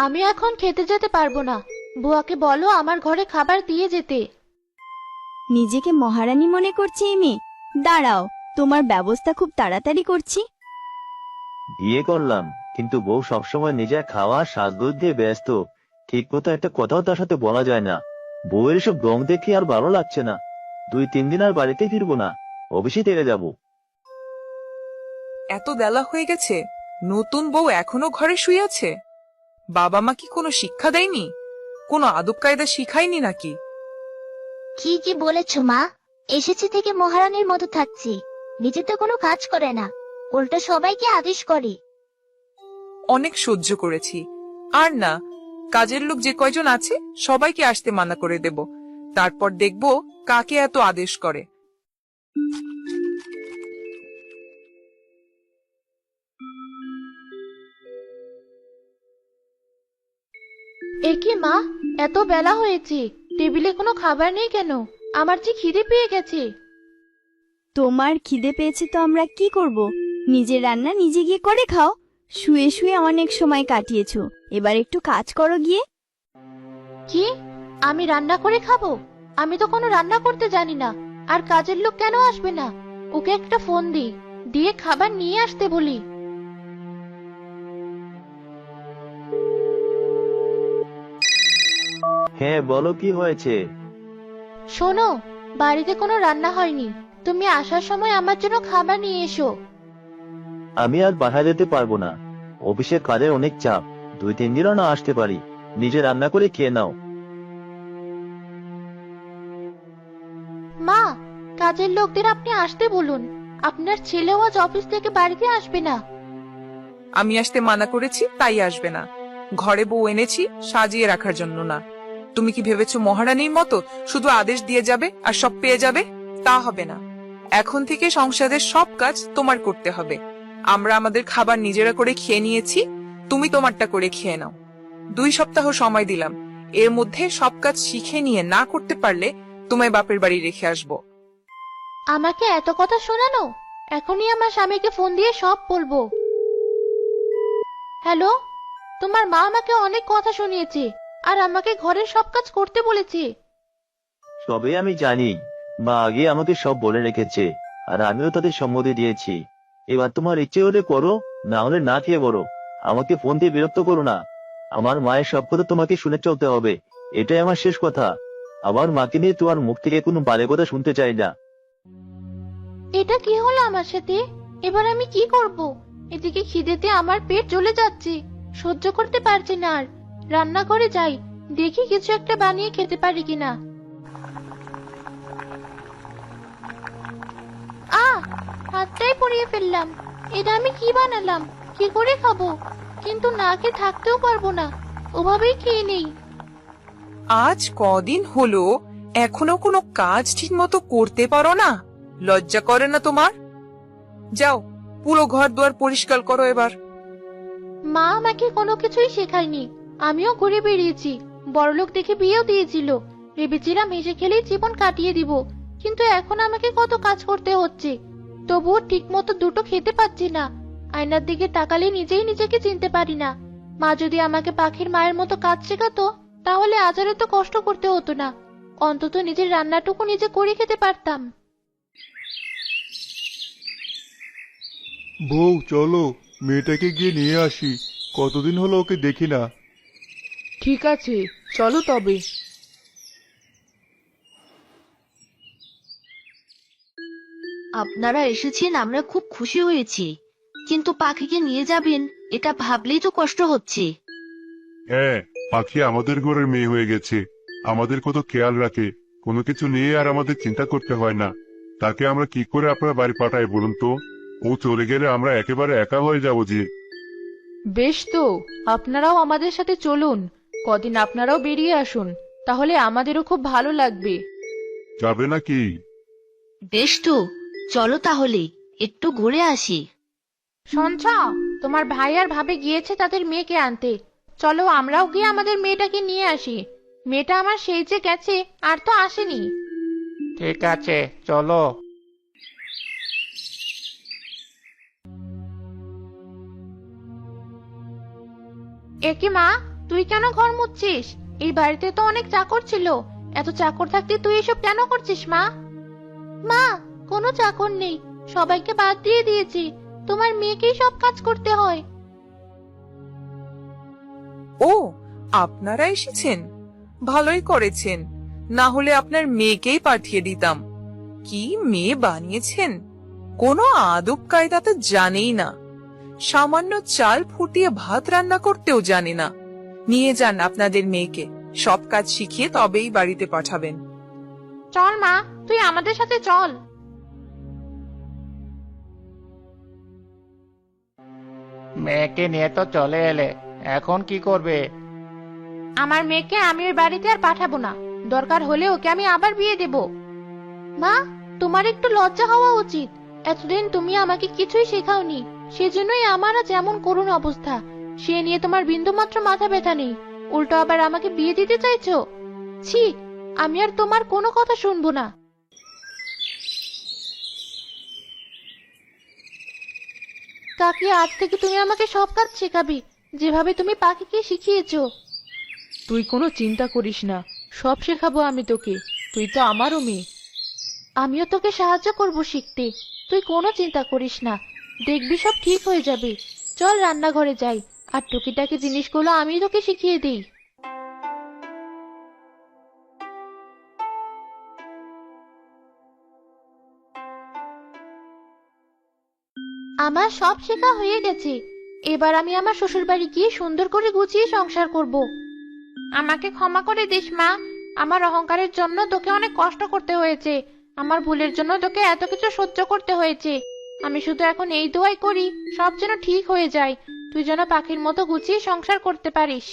আমি এখন খেতে যেতে পারবো না। বুয়াকে বলো আমার ঘরে খাবার দিয়ে যেতে। নিজেকে মহারানী মনে করছে এই মেয়ে। দাঁড়াও, তোমার ব্যবস্থা খুব তাড়াতাড়ি করছি। বিয়ে করলাম, কিন্তু বউ সবসময় নিজের খাওয়া সাজগোজ দিয়ে ব্যস্ত। ঠিক মতো একটা কথাও তার সাথে বলা যায় না। বউয়ের সব রং দেখে আর ভালো লাগছে না। 2-3 দিন আর বাড়িতে ফিরবো না, অফিসে থেকে যাব। এত বেলা হয়ে গেছে, নতুন বউ এখনো ঘরে শুয়ে আছে। বাবা মা কি কোনো শিক্ষা দেয়নি? কোনো আদব কায়দা শিখায়নি নাকি? কি বলেছ মা? এসেছি থেকে মহারানীর মতো থাকছি। নিজে তো কোনো কাজ করে না, উল্টো সবাইকে আদেশ করে। অনেক সহ্য করেছি, আর না। কাজের লোক যে কয়জন আছে সবাইকে আসতে মানা করে দেব, তারপর দেখব কাকে এত আদেশ করে। একি মা, এত বেলা হয়েছে, টেবিলে কোনো খাবার নেই কেন? আমার যে খিদে পেয়ে গেছে। তোমার খিদে পেয়েছে তো আমরা কি করব? নিজের রান্না নিজে গিয়ে করে খাও। শুয়ে শুয়ে অনেক সময় কাটিয়েছো, এবার একটু কাজ করো গিয়ে। কি? আমি রান্না করে খাবো? আমি তো কোনো রান্না করতে জানি না। আর কাজের লোক কেন আসবে না? ওকে একটা ফোন দিয়ে খাবার নিয়ে আসতে বলি। হ্যাঁ, বলো কি হয়েছে? শোনো, বাড়িতে কোনো রান্না হয়নি। তুমি আসার সময় আমার জন্য খাবার নিয়ে এসো। আমি আর বাসায় যেতে পারবো না, অফিসের কাজের অনেক চাপ। 2-3 দিনও না আসতে পারি। নিজে রান্না করে খেয়ে নাও। মা, কাজের লোকদের আপনি আসতে বলুন। আপনার ছেলেও আজ অফিস থেকে বাড়িতে আসবে না। আমি আসতে মানা করেছি, তাই আসবে না। ঘরে বউ এনেছি সাজিয়ে রাখার জন্য না। তুমি কি ভেবেছো মহারানীর মতো শুধু আদেশ দিয়ে যাবে আর সব পেয়ে যাবে? তা হবে না। এখন থেকে সংসারের সব কাজ তোমার করতে হবে। আমরা আমাদের খাবার নিজেরা করে খেয়ে নিয়েছি, তুমি তোমারটা করে খেয়ে নাও। 2 সপ্তাহ সময় দিলাম, এর মধ্যে সব কাজ শিখে নিয়ে না করতে পারলে তোমায় বাপের বাড়ি রেখে আসবো। আমাকে এত কথা শোনানো? এখনই আমার স্বামীকে ফোন দিয়ে সব বলবো। হ্যালো, তোমার মা আমাকে অনেক কথা শুনিয়েছে আর আমাকে ঘরের সব কাজ করতে বলেছে। সবে আমি জানি, মা আগে আমাকে সব বলে রেখেছে, আর আমিও তাদের সম্মতি দিয়েছি। এবার তোমার ইচ্ছে হলে করো, না হলে না খেয়ে বলো। আমাকে ফোন দিয়ে বিরক্ত করো না। আমার মায়ের সব কথা তোমাকে শুনে চলতে হবে, এটাই আমার শেষ কথা। আমার মাকে নিয়ে তোমার মুখ থেকে কোনো বাজে কথা শুনতে চাই না। এটা কি হলো আমার সাথে? এবার আমি কি করব? এদিকে খিদেতে আমার পেট জ্বলে যাচ্ছে, সহ্য করতে পারছি না আর। রান্নাঘরে যাই, দেখি কিছু একটা বানিয়ে খেতে পারি কিনা। হাতটাই পুড়িয়ে ফেললাম। এটা আমি কি বানালাম? কি করে খাবো? কিন্তু না খেয়ে থাকতেও পারবো না, ওভাবেই খেয়ে নেই। আজ কদিন হলো এখনো কোনো কাজ ঠিক মতো করতে পারো না? লজ্জা করে না তোমার? যাও, পুরো ঘর দুয়ার পরিষ্কার করো এবার। মা আমাকে কোনো কিছুই শেখায়নি। আমিও ঘুরে বেরিয়েছি, বড়লোক দেখে বিয়েও দিয়েছিল। ভেবেছিলাম হেসে খেলেই জীবন কাটিয়ে দিব, কিন্তু এখন আমাকে কত কাজ করতে হচ্ছে। তবুও ঠিক মতো দুটো খেতে পাচ্ছি না। আয়নার দিকে তাকালে নিজেই নিজেকে চিনতে পারি না। মা যদি আমাকে পাখির মায়ের মতো কাজ শেখাতো, তাহলে আজ আর এত কষ্ট করতে হতো না। অন্তত নিজের রান্নাটুকু নিজে করে খেতে পারতাম। বউ চলো, মেয়েটাকে গিয়ে নিয়ে আসি। কতদিন হলো ওকে দেখি না। ঠিক আছে, চলো তবে। আপনারা এসেছেন, আমরা খুব খুশি হয়েছি, কিন্তু পাখিকে নিয়ে যাবেন এটা ভাবলেই তো কষ্ট হচ্ছে। হ্যাঁ, পাখি আমাদের ঘরের মেয়ে হয়ে গেছে, আমাদের কত খেয়াল রাখে। কোনো কিছু নিয়ে আর আমাদের চিন্তা করতে হয় না। তাকে আমরা কি করে আপনার বাড়ি পাঠাই বলুন তো? ও চলে গেলে আমরা একেবারে একা হয়ে যাব যে। বেশ তো, আপনারাও আমাদের সাথে চলুন। কদিন আপনারাও বেরিয়ে আসুন, তাহলে আমাদেরও খুব ভালো লাগবে। যাবে নাকি? বেশ তো, চলো তাহলে একটু ঘুরে আসি। শুনছ? তোমার ভাই আর ভাবি গিয়েছে তাদের মেয়েকে আনতে। চলো আমরাও গিয়ে আমাদের মেয়েটাকে নিয়ে আসি। মেয়েটা আমার সেই যে গেছে, আর তো আসেনি। ঠিক আছে, চলো। একি মা, তুই কেন ঘর মুছছিস? এই বাড়িতে তো অনেক চাকর ছিল, এত চাকর থাকতে তুই এসব কেন করছিস মা? মা, কোনো চাকর নেই, সবাইকে বাদ দিয়ে দিয়েছি। তোমার মেয়েকেই সব কাজ করতে হয়। ও, আপনারা এসেছেন, ভালোই করেছেন, না হলে আপনার মেয়েকেই পাঠিয়ে দিতাম। কি মেয়ে বানিয়েছেন, কোনো আদব কায়দা তো জানেই না, সামান্য চাল ফুটিয়ে ভাত রান্না করতেও জানে না। নিয়ে যান আপনাদের মেয়েকে, সব কাজ শিখিয়ে তবেই বাড়িতে পাঠাবেন। চল মা, তুই আমাদের সাথে চল। মেয়েকে নিয়ে তো চলে এলে, এখন কি করবে? আমার মেয়েকে আমি ওই বাড়িতে আর পাঠাবো না, দরকার হলে ওকে আমি আবার বিয়ে দেব। মা, তোমার একটু লজ্জা হওয়া উচিত। এতদিন তুমি আমাকে কিছুই শেখাওনি, সেজন্যই আমার আজ এমন করুণ অবস্থা। সে নিয়ে তোমার বিন্দুমাত্র মাথা ব্যথা নেই, উল্টো আবার আমাকে বিয়ে দিতে চাইছো? ছি, আমি আর তোমার কোনো কথা শুনবো না। কাকি, আজ থেকে তুমি আমাকে সব কাজ শেখাবে, যেভাবে তুমি পাখিকে শিখিয়েছো। তুই কোনো চিন্তা করিস না, সব শেখাবো আমি তোকে, তুই তো আমারও মেয়ে। আমিও তোকে সাহায্য করব শিখতে, তুই কোনো চিন্তা করিস না, দেখবি সব ঠিক হয়ে যাবে। চল রান্নাঘরে যাই, আর টুকিটাকি জিনিসগুলো আমি তোকে শিখিয়ে দিই। আমার সব শেখা হয়ে গেছে, এবার আমি আমার শ্বশুর বাড়ি গিয়ে সুন্দর করে গুছিয়ে সংসার করব। আমাকে ক্ষমা করে দিস মা, আমার অহংকারের জন্য তোকে অনেক কষ্ট করতে হয়েছে, আমার ভুলের জন্য তোকে এত কিছু সহ্য করতে হয়েছে। আমি শুধু এখন এই দোয়াই করি সব যেন ঠিক হয়ে যায়, তুই যেন পাখির মতো গুছিয়ে সংসার করতে পারিস।